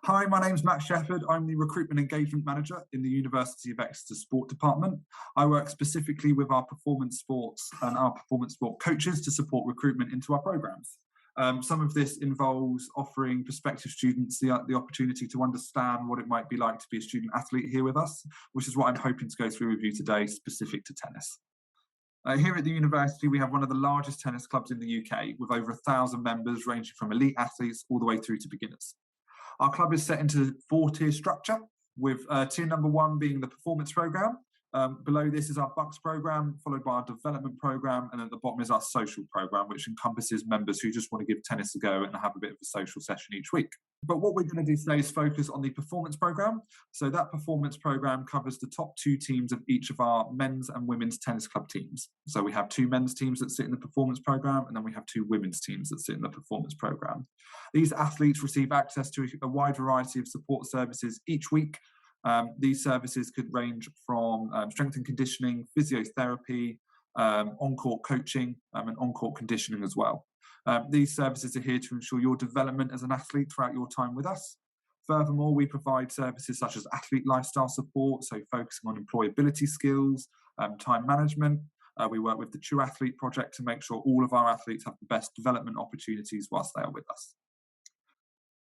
Hi, my name's Matt Shepherd. I'm the Recruitment Engagement Manager in the University of Exeter Sport Department. I work specifically with our performance sports and our performance sport coaches to support recruitment into our programmes. Some of this involves offering prospective students the opportunity to understand what it might be like to be a student athlete here with us, which is what I'm hoping to go through with you today, specific to tennis. Here at the university, we have one of the largest tennis clubs in the UK, with over 1,000 members ranging from elite athletes all the way through to beginners. Our club is set into 4-tier structure, with tier number 1 being the performance programme. Below this is our BUCS programme, followed by our development programme, and at the bottom is our social programme, which encompasses members who just want to give tennis a go and have a bit of a social session each week. But what we're going to do today is focus on the performance programme. So that performance programme covers the top 2 teams of each of our men's and women's tennis club teams. So we have 2 men's teams that sit in the performance programme, and then we have 2 women's teams that sit in the performance programme. These athletes receive access to a wide variety of support services each week. These services could range from strength and conditioning, physiotherapy, on-court coaching, and on-court conditioning as well. These services are here to ensure your development as an athlete throughout your time with us. Furthermore, we provide services such as athlete lifestyle support, so focusing on employability skills, time management. We work with the True Athlete project to make sure all of our athletes have the best development opportunities whilst they are with us.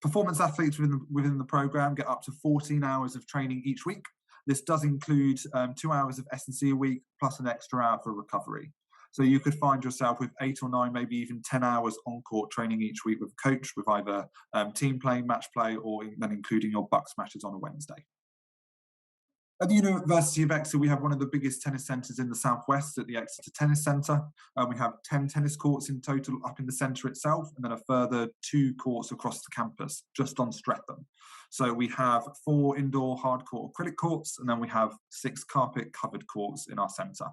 Performance athletes within the programme get up to 14 hours of training each week. This does include 2 hours of S&C a week, plus an extra hour for recovery. So you could find yourself with 8 or 9, maybe even 10 hours on-court training each week with a coach, with either team play, match play, or then including your BUCS matches on a Wednesday. At the University of Exeter, we have one of the biggest tennis centres in the southwest at the Exeter Tennis Centre. We have 10 tennis courts in total up in the centre itself, and then a further 2 courts across the campus, just on Streatham. So we have 4 indoor hardcourt acrylic courts, and then we have 6 carpet-covered courts in our centre.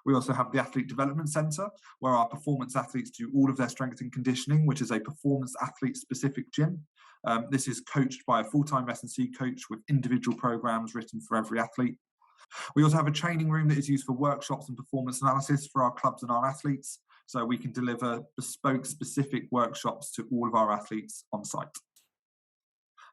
We also have the Athlete Development Centre, where our performance athletes do all of their strength and conditioning, which is a performance athlete-specific gym. This is coached by a full-time S&C coach with individual programmes written for every athlete. We also have a training room that is used for workshops and performance analysis for our clubs and our athletes, so we can deliver bespoke, specific workshops to all of our athletes on site.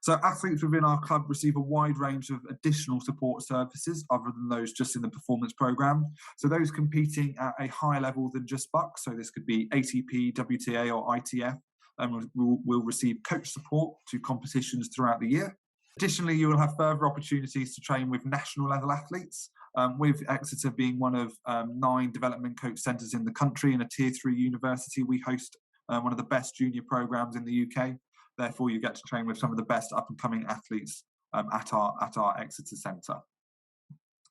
So athletes within our club receive a wide range of additional support services other than those just in the performance programme. So those competing at a higher level than just BUCS, so this could be ATP, WTA or ITF, and will receive coach support to competitions throughout the year. Additionally, you will have further opportunities to train with national level athletes, with Exeter being one of 9 development coach centres in the country and a tier 3 university. We host one of the best junior programmes in the UK. Therefore, you get to train with some of the best up-and-coming athletes at our Exeter Centre.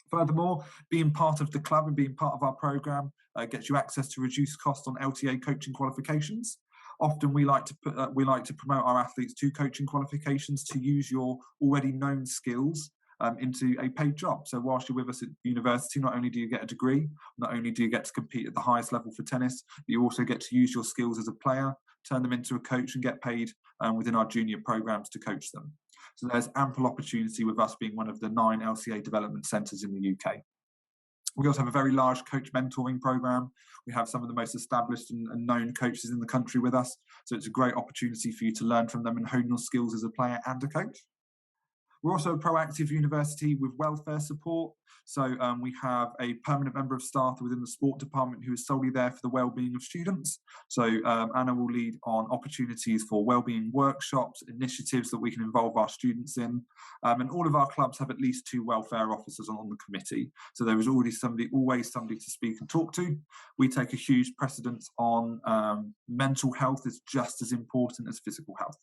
Furthermore, being part of the club and being part of our programme gets you access to reduced cost on LTA coaching qualifications. Often we like to promote our athletes to coaching qualifications to use your already known skills into a paid job. So whilst you're with us at university, not only do you get a degree, not only do you get to compete at the highest level for tennis, but you also get to use your skills as a player, turn them into a coach and get paid within our junior programmes to coach them. So there's ample opportunity with us being one of the 9 LCA development centres in the UK. We also have a very large coach mentoring programme. We have some of the most established and known coaches in the country with us. So it's a great opportunity for you to learn from them and hone your skills as a player and a coach. We're also a proactive university with welfare support. So we have a permanent member of staff within the sport department who is solely there for the well-being of students. So Anna will lead on opportunities for well-being workshops, initiatives that we can involve our students in. And all of our clubs have at least 2 welfare officers on the committee. So there is always somebody to speak and talk to. We take a huge precedence on mental health is just as important as physical health.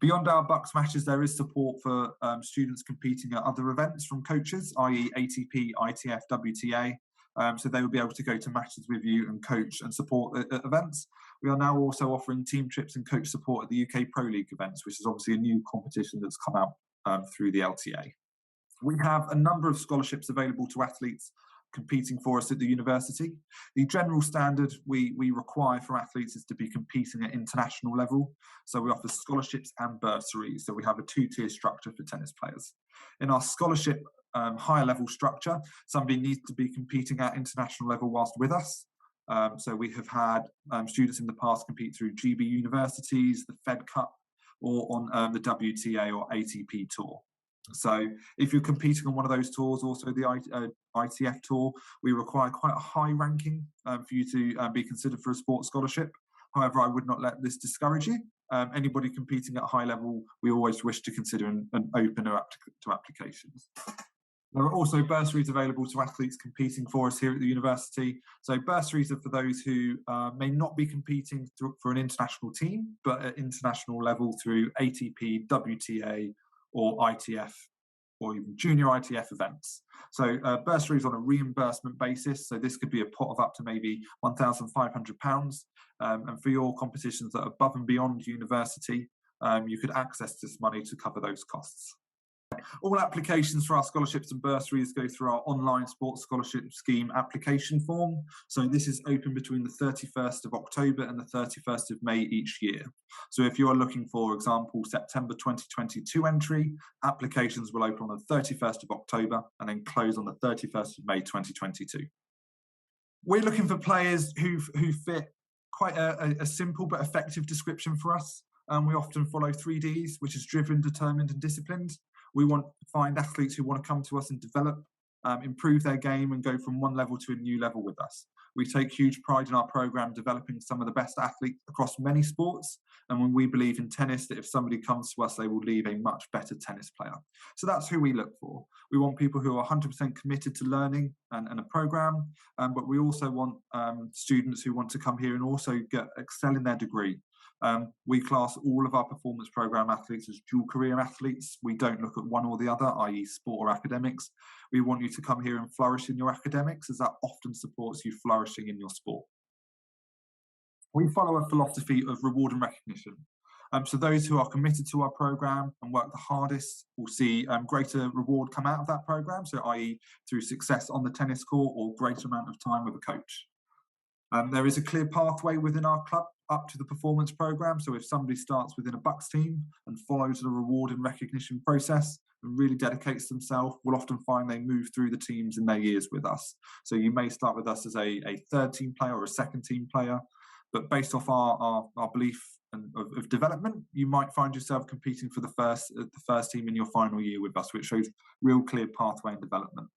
Beyond our BUCS matches, there is support for students competing at other events from coaches, i.e. ATP, ITF, WTA, so they will be able to go to matches with you and coach and support at events. We are now also offering team trips and coach support at the UK Pro League events, which is obviously a new competition that's come out through the LTA. We have a number of scholarships available to athletes competing for us at the university. The general standard we require for athletes is to be competing at international level. So we offer scholarships and bursaries. So we have a 2-tier structure for tennis players. In our scholarship higher level structure, somebody needs to be competing at international level whilst with us. So we have had students in the past compete through GB universities, the Fed Cup, or on the WTA or ATP tour. So if you're competing on one of those tours, also the ITF tour, we require quite a high ranking for you to be considered for a sports scholarship. However, I would not let this discourage you. Anybody competing at a high level, we always wish to consider an opener to applications. There are also bursaries available to athletes competing for us here at the university. So bursaries are for those who may not be competing for an international team, but at international level through ATP, WTA, or ITF, or even junior ITF events. So bursaries on a reimbursement basis. So this could be a pot of up to maybe £1,500. And for your competitions that are above and beyond university, you could access this money to cover those costs. All applications for our scholarships and bursaries go through our online sports scholarship scheme application form. So this is open between the 31st of October and the 31st of May each year. So if you're looking, for example, September 2022 entry, applications will open on the 31st of October and then close on the 31st of May 2022. We're looking for players who fit quite a simple but effective description for us. We often follow 3 Ds, which is driven, determined, and disciplined. We want to find athletes who want to come to us and develop, improve their game and go from one level to a new level with us. We take huge pride in our programme developing some of the best athletes across many sports. And when we believe in tennis, that if somebody comes to us, they will leave a much better tennis player. So that's who we look for. We want people who are 100% committed to learning and a programme, but we also want students who want to come here and also excel in their degree. We class all of our performance programme athletes as dual career athletes. We don't look at one or the other, i.e. sport or academics. We want you to come here and flourish in your academics, as that often supports you flourishing in your sport. We follow a philosophy of reward and recognition. So those who are committed to our programme and work the hardest will see greater reward come out of that programme, so i.e. through success on the tennis court or greater amount of time with a coach. There is a clear pathway within our club up to the performance programme. So if somebody starts within a BUCS team and follows the reward and recognition process and really dedicates themselves, we'll often find they move through the teams in their years with us. So you may start with us as a third team player or a second team player, but based off our belief of development, you might find yourself competing for the first team in your final year with us, which shows real clear pathway and development.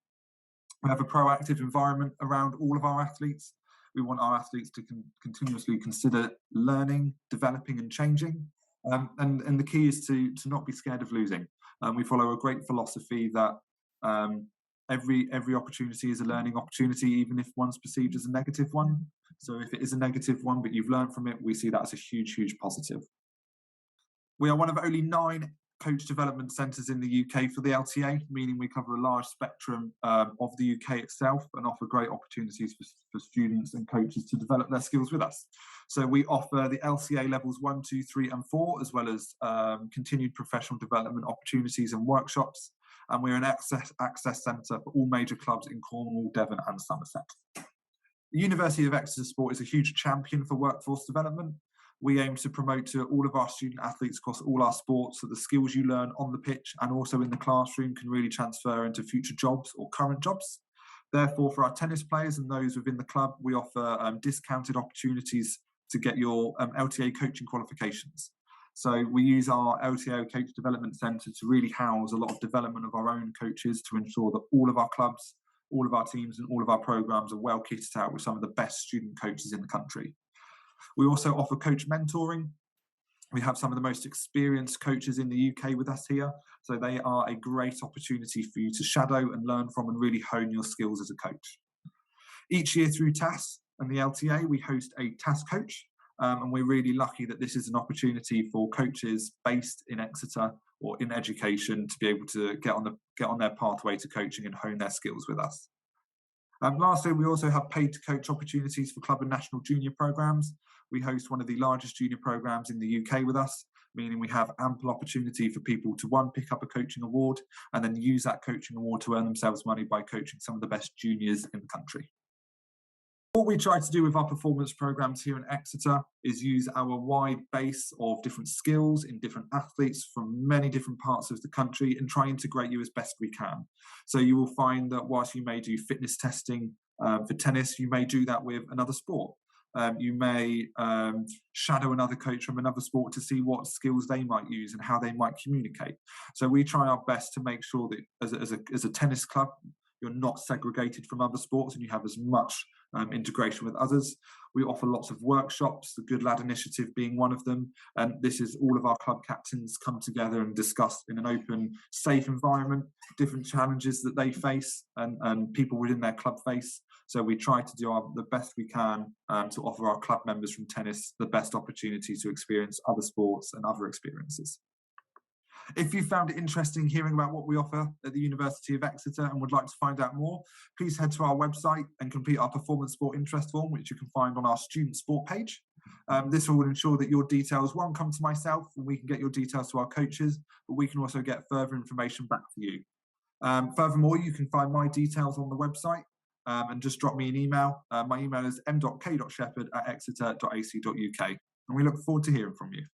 We have a proactive environment around all of our athletes. We want our athletes to continuously consider learning, developing and changing. And the key is to not be scared of losing. We follow a great philosophy that every opportunity is a learning opportunity, even if one's perceived as a negative one. So if it is a negative one, but you've learned from it, we see that as a huge, huge positive. We are one of only 9 coach development centres in the UK for the LTA, meaning we cover a large spectrum of the UK itself and offer great opportunities for students and coaches to develop their skills with us. So we offer the LCA levels 1, 2, 3 and 4, as well as continued professional development opportunities and workshops. And we're an access centre for all major clubs in Cornwall, Devon and Somerset. The University of Exeter Sport is a huge champion for workforce development. We aim to promote to all of our student athletes across all our sports that the skills you learn on the pitch and also in the classroom can really transfer into future jobs or current jobs. Therefore, for our tennis players and those within the club, we offer discounted opportunities to get your LTA coaching qualifications. So we use our LTA Coach Development Centre to really house a lot of development of our own coaches to ensure that all of our clubs, all of our teams and all of our programmes are well kitted out with some of the best student coaches in the country. We also offer coach mentoring. We have some of the most experienced coaches in the UK with us here, so they are a great opportunity for you to shadow and learn from and really hone your skills as a coach. Each year through TAS and the LTA, we host a TAS coach, and we're really lucky that this is an opportunity for coaches based in Exeter or in education to be able to get on their pathway to coaching and hone their skills with us. Lastly, we also have paid to coach opportunities for club and national junior programmes. We host one of the largest junior programmes in the UK with us, meaning we have ample opportunity for people to, one, pick up a coaching award and then use that coaching award to earn themselves money by coaching some of the best juniors in the country. What we try to do with our performance programmes here in Exeter is use our wide base of different skills in different athletes from many different parts of the country and try to integrate you as best we can. So you will find that whilst you may do fitness testing for tennis, you may do that with another sport. You may shadow another coach from another sport to see what skills they might use and how they might communicate. So we try our best to make sure that as a tennis club, you're not segregated from other sports and you have as much integration with others. We offer lots of workshops, the Good Lad Initiative being one of them. And this is all of our club captains come together and discuss in an open, safe environment, different challenges that they face and people within their club face. So we try to do the best we can to offer our club members from tennis the best opportunity to experience other sports and other experiences. If you found it interesting hearing about what we offer at the University of Exeter and would like to find out more, please head to our website and complete our performance sport interest form, which you can find on our student sport page. This will ensure that your details won't come to myself and we can get your details to our coaches, but we can also get further information back for you. Furthermore, you can find my details on the website and just drop me an email. My email is m.k.shepherd@exeter.ac.uk, and we look forward to hearing from you.